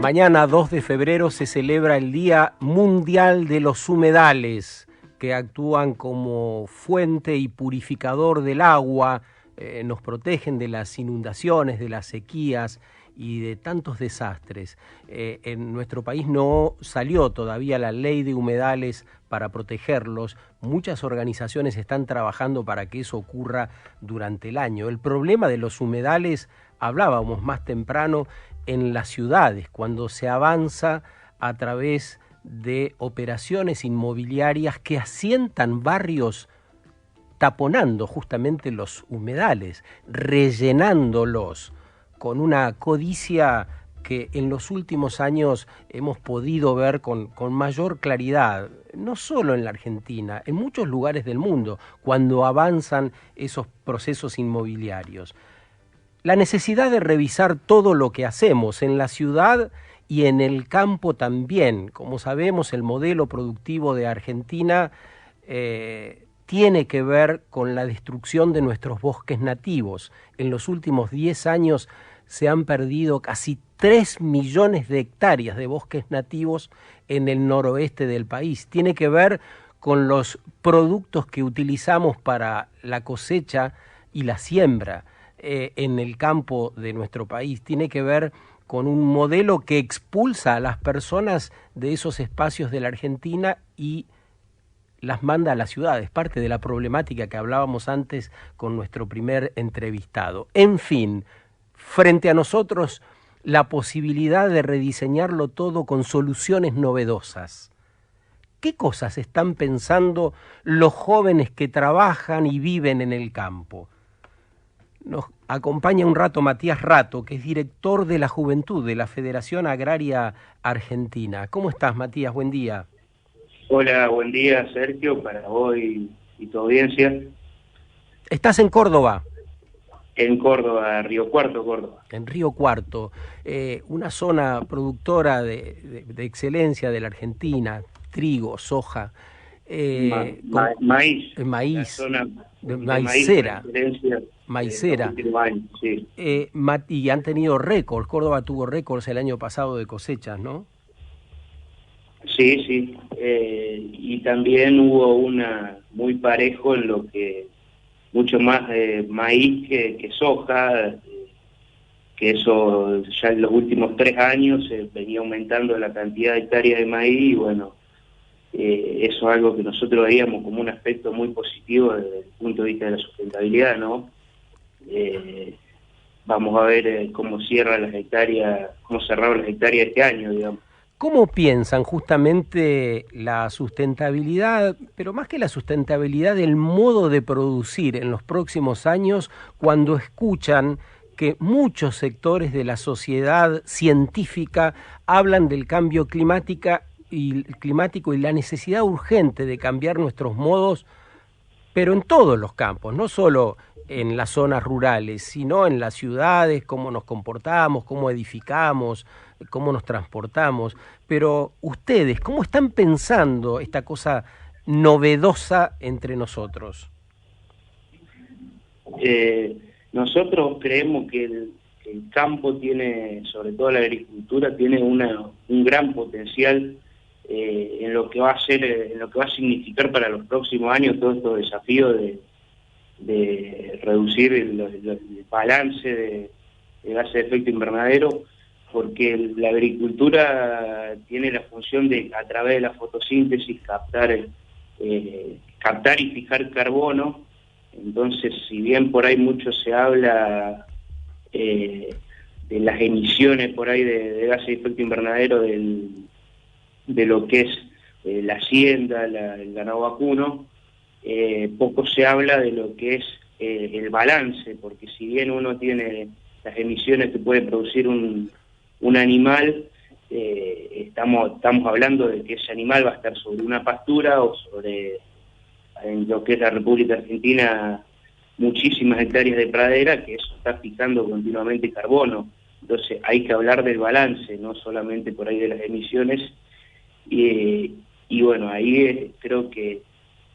Mañana, 2 de febrero, se celebra el Día Mundial de los Humedales, que actúan como fuente y purificador del agua, nos protegen de las inundaciones, de las sequías y de tantos desastres. En nuestro país no salió todavía la ley de humedales para protegerlos. Muchas organizaciones están trabajando para que eso ocurra durante el año. El problema de los humedales, hablábamos más temprano, en las ciudades, cuando se avanza a través de operaciones inmobiliarias que asientan barrios taponando justamente los humedales, rellenándolos con una codicia que en los últimos años hemos podido ver con mayor claridad, no solo en la Argentina, en muchos lugares del mundo, cuando avanzan esos procesos inmobiliarios. La necesidad de revisar todo lo que hacemos en la ciudad y en el campo también. Como sabemos, el modelo productivo de Argentina tiene que ver con la destrucción de nuestros bosques nativos. En los últimos 10 años se han perdido casi 3 millones de hectáreas de bosques nativos en el noroeste del país. Tiene que ver con los productos que utilizamos para la cosecha y la siembra en el campo de nuestro país. Tiene que ver con un modelo que expulsa a las personas de esos espacios de la Argentina y las manda a las ciudades, parte de la problemática que hablábamos antes con nuestro primer entrevistado. En fin, frente a nosotros la posibilidad de rediseñarlo todo con soluciones novedosas. ¿Qué cosas están pensando los jóvenes que trabajan y viven en el campo? Nos acompaña un rato Matías Rato, que es director de la Juventud de la Federación Agraria Argentina. ¿Cómo estás, Matías? Buen día. Hola, buen día, Sergio, para vos y tu audiencia. ¿Estás en Córdoba? En Córdoba, Río Cuarto, Córdoba. En Río Cuarto, una zona productora de excelencia de la Argentina, trigo, soja, maíz. Maíz, La zona de maicera. Maicera. Sí. Y han tenido récords. Córdoba tuvo récords el año pasado de cosechas, ¿no? Sí. Y también hubo una muy parejo en lo que mucho más maíz que soja, que eso ya en los últimos 3 años venía aumentando la cantidad de hectáreas de maíz y bueno, eso es algo que nosotros veíamos como un aspecto muy positivo desde el punto de vista de la sustentabilidad, ¿no? Vamos a ver cómo cerraron las hectáreas este año, digamos. ¿Cómo piensan justamente la sustentabilidad, pero más que la sustentabilidad, el modo de producir en los próximos años cuando escuchan que muchos sectores de la sociedad científica hablan del cambio climático y la necesidad urgente de cambiar nuestros modos, pero en todos los campos, no solo en las zonas rurales, sino en las ciudades, cómo nos comportamos, cómo edificamos, cómo nos transportamos? Pero ustedes, ¿cómo están pensando esta cosa novedosa entre nosotros? Nosotros creemos que el campo tiene, sobre todo la agricultura, tiene un gran potencial en lo que va a ser, en lo que va a significar para los próximos años todos estos desafíos de reducir el balance de gases de efecto invernadero, porque la agricultura tiene la función de, a través de la fotosíntesis, captar y fijar carbono. Entonces, si bien por ahí mucho se habla de las emisiones por ahí de gases de efecto invernadero de lo que es la hacienda, el ganado vacuno, poco se habla de lo que es el balance, porque si bien uno tiene las emisiones que puede producir un animal, estamos hablando de que ese animal va a estar sobre una pastura o sobre, en lo que es la República Argentina, muchísimas hectáreas de pradera, que eso está fijando continuamente carbono. Entonces hay que hablar del balance, no solamente por ahí de las emisiones. Y bueno, ahí creo que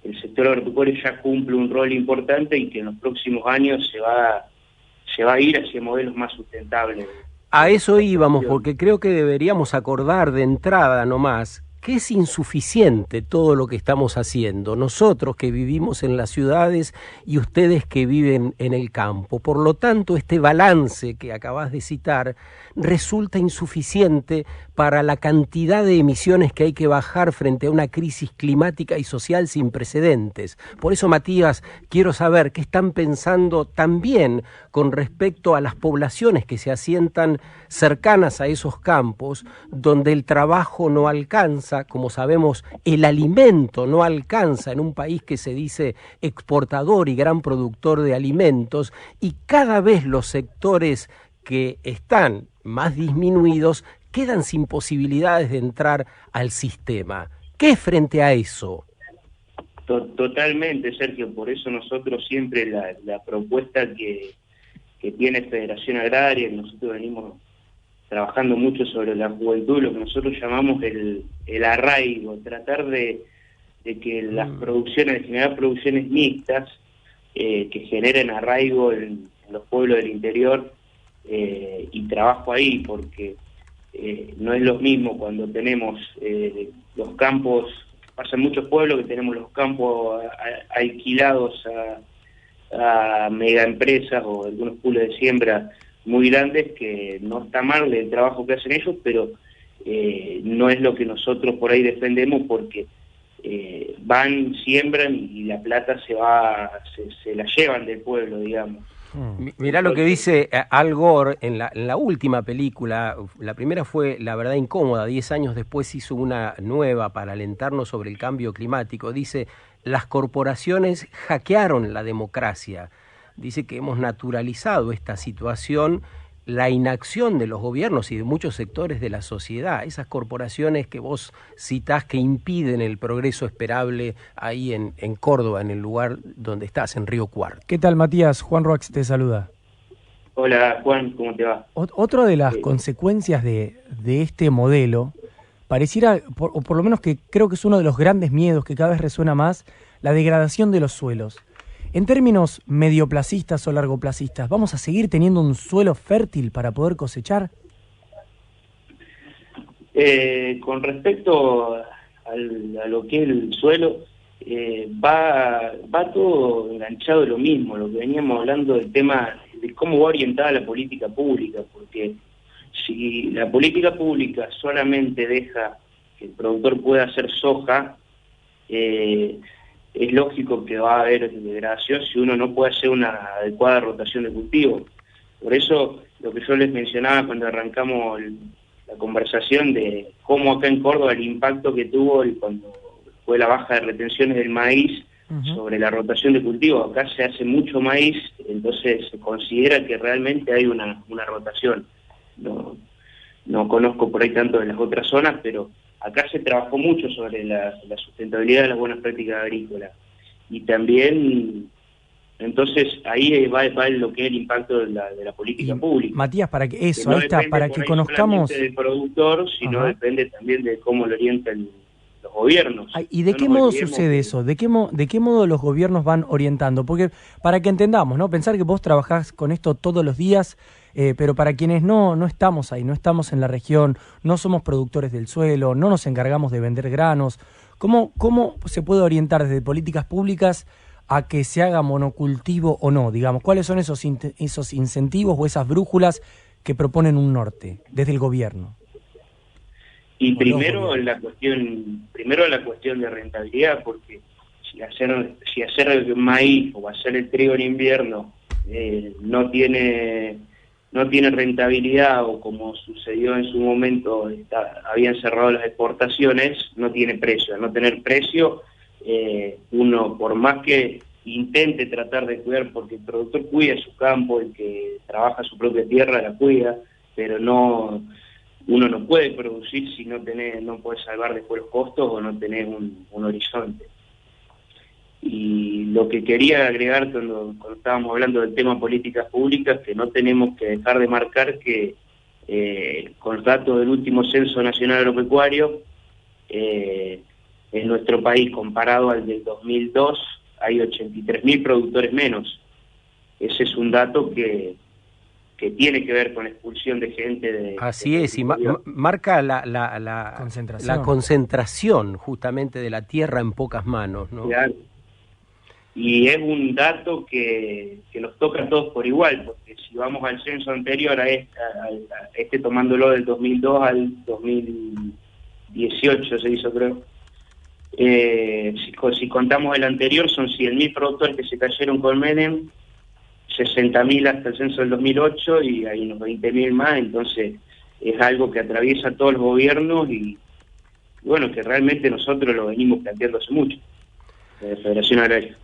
el sector agropecuario ya cumple un rol importante y que en los próximos años se va a ir hacia modelos más sustentables. A eso íbamos, porque creo que deberíamos acordar de entrada nomás que es insuficiente todo lo que estamos haciendo, nosotros que vivimos en las ciudades y ustedes que viven en el campo. Por lo tanto, este balance que acabas de citar resulta insuficiente para la cantidad de emisiones que hay que bajar frente a una crisis climática y social sin precedentes. Por eso, Matías, quiero saber qué están pensando también con respecto a las poblaciones que se asientan cercanas a esos campos, donde el trabajo no alcanza, como sabemos, el alimento no alcanza en un país que se dice exportador y gran productor de alimentos, y cada vez los sectores que están más disminuidos quedan sin posibilidades de entrar al sistema. ¿Qué es frente a eso? Totalmente, Sergio, por eso nosotros siempre la propuesta que tiene Federación Agraria, y nosotros venimos trabajando mucho sobre la juventud, lo que nosotros llamamos el arraigo, tratar de que las producciones, de generar producciones mixtas que generen arraigo en los pueblos del interior y trabajo ahí, porque no es lo mismo cuando tenemos los campos, pasa en muchos pueblos que tenemos los campos alquilados a mega empresas o algunos pools de siembra muy grandes, que no está mal el trabajo que hacen ellos, pero no es lo que nosotros por ahí defendemos, porque van, siembran y la plata se la llevan del pueblo, digamos. Mirá lo que dice Al Gore en la última película. La primera fue La verdad incómoda, 10 años después hizo una nueva para alentarnos sobre el cambio climático. Dice: las corporaciones hackearon la democracia. Dice que hemos naturalizado esta situación, la inacción de los gobiernos y de muchos sectores de la sociedad, esas corporaciones que vos citás que impiden el progreso esperable ahí en Córdoba, en el lugar donde estás, en Río Cuarto. ¿Qué tal, Matías? Juan Roax te saluda. Hola, Juan, ¿cómo te va? Otra de las consecuencias de este modelo, pareciera, o por lo menos que creo que es uno de los grandes miedos que cada vez resuena más, la degradación de los suelos. En términos medioplacistas o largoplacistas, ¿vamos a seguir teniendo un suelo fértil para poder cosechar? Con respecto a lo que es el suelo, va todo enganchado de lo mismo, lo que veníamos hablando del tema de cómo va orientada la política pública, porque si la política pública solamente deja que el productor pueda hacer soja, es lógico que va a haber degradación si uno no puede hacer una adecuada rotación de cultivo. Por eso, lo que yo les mencionaba cuando arrancamos la conversación de cómo acá en Córdoba el impacto que tuvo cuando fue la baja de retenciones del maíz sobre la rotación de cultivo. Acá se hace mucho maíz, entonces se considera que realmente hay una rotación. No conozco por ahí tanto de las otras zonas, pero acá se trabajó mucho sobre la sustentabilidad de las buenas prácticas agrícolas. Y también, entonces, ahí va lo que es el impacto de la política pública. Matías, para que eso, que no ahí está, para que conozcamos del productor, sino depende también de cómo lo orientan los gobiernos. ¿Y de qué modo sucede eso? ¿De qué modo los gobiernos van orientando? Porque para que entendamos, ¿no? Pensar que vos trabajás con esto todos los días, pero para quienes no estamos ahí, no estamos en la región, no somos productores del suelo, no nos encargamos de vender granos, ¿cómo se puede orientar desde políticas públicas a que se haga monocultivo o no? Digamos, ¿cuáles son esos incentivos o esas brújulas que proponen un norte desde el gobierno? Y primero la cuestión de rentabilidad, porque si hacer maíz o hacer el trigo en invierno no tiene rentabilidad, o como sucedió en su momento, habían cerrado las exportaciones, no tiene precio. Al no tener precio, uno, por más que intente tratar de cuidar, porque el productor cuida su campo, el que trabaja su propia tierra la cuida, pero uno no puede producir si no puede salvar después los costos o no tenés un horizonte. Y lo que quería agregar cuando estábamos hablando del tema políticas públicas, que no tenemos que dejar de marcar que con los datos del último Censo Nacional Agropecuario, en nuestro país, comparado al del 2002, hay 83.000 productores menos. Ese es un dato que que tiene que ver con expulsión de gente de... Así es, y marca la concentración justamente de la tierra en pocas manos, ¿no? Claro. Y es un dato que nos toca a todos por igual, porque si vamos al censo anterior a este tomándolo del 2002 al 2018 se hizo, creo, si contamos el anterior son 100.000 productores que se cayeron con Menem, 60.000 hasta el censo del 2008 y hay unos 20.000 más, entonces es algo que atraviesa todos los gobiernos y bueno, que realmente nosotros lo venimos planteando hace mucho, de Federación Agraria.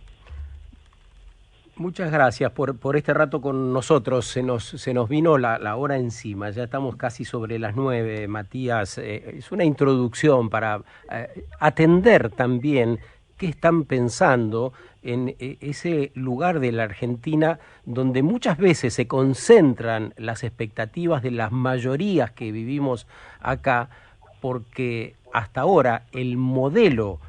Muchas gracias por este rato con nosotros. Se nos vino la hora encima, ya estamos casi sobre las 9, Matías. Es una introducción para atender también qué están pensando en ese lugar de la Argentina donde muchas veces se concentran las expectativas de las mayorías que vivimos acá, porque hasta ahora el modelo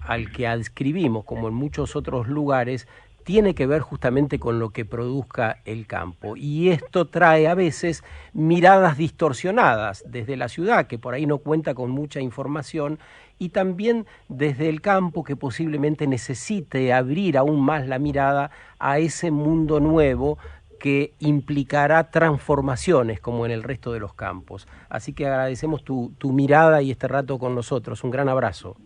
al que adscribimos, como en muchos otros lugares, tiene que ver justamente con lo que produzca el campo. Y esto trae a veces miradas distorsionadas desde la ciudad, que por ahí no cuenta con mucha información, y también desde el campo, que posiblemente necesite abrir aún más la mirada a ese mundo nuevo que implicará transformaciones como en el resto de los campos. Así que agradecemos tu mirada y este rato con nosotros. Un gran abrazo.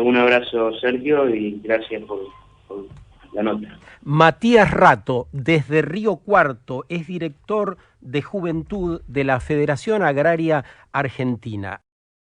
Un abrazo, Sergio, y gracias por la nota. Matías Rato, desde Río Cuarto, es director de Juventud de la Federación Agraria Argentina.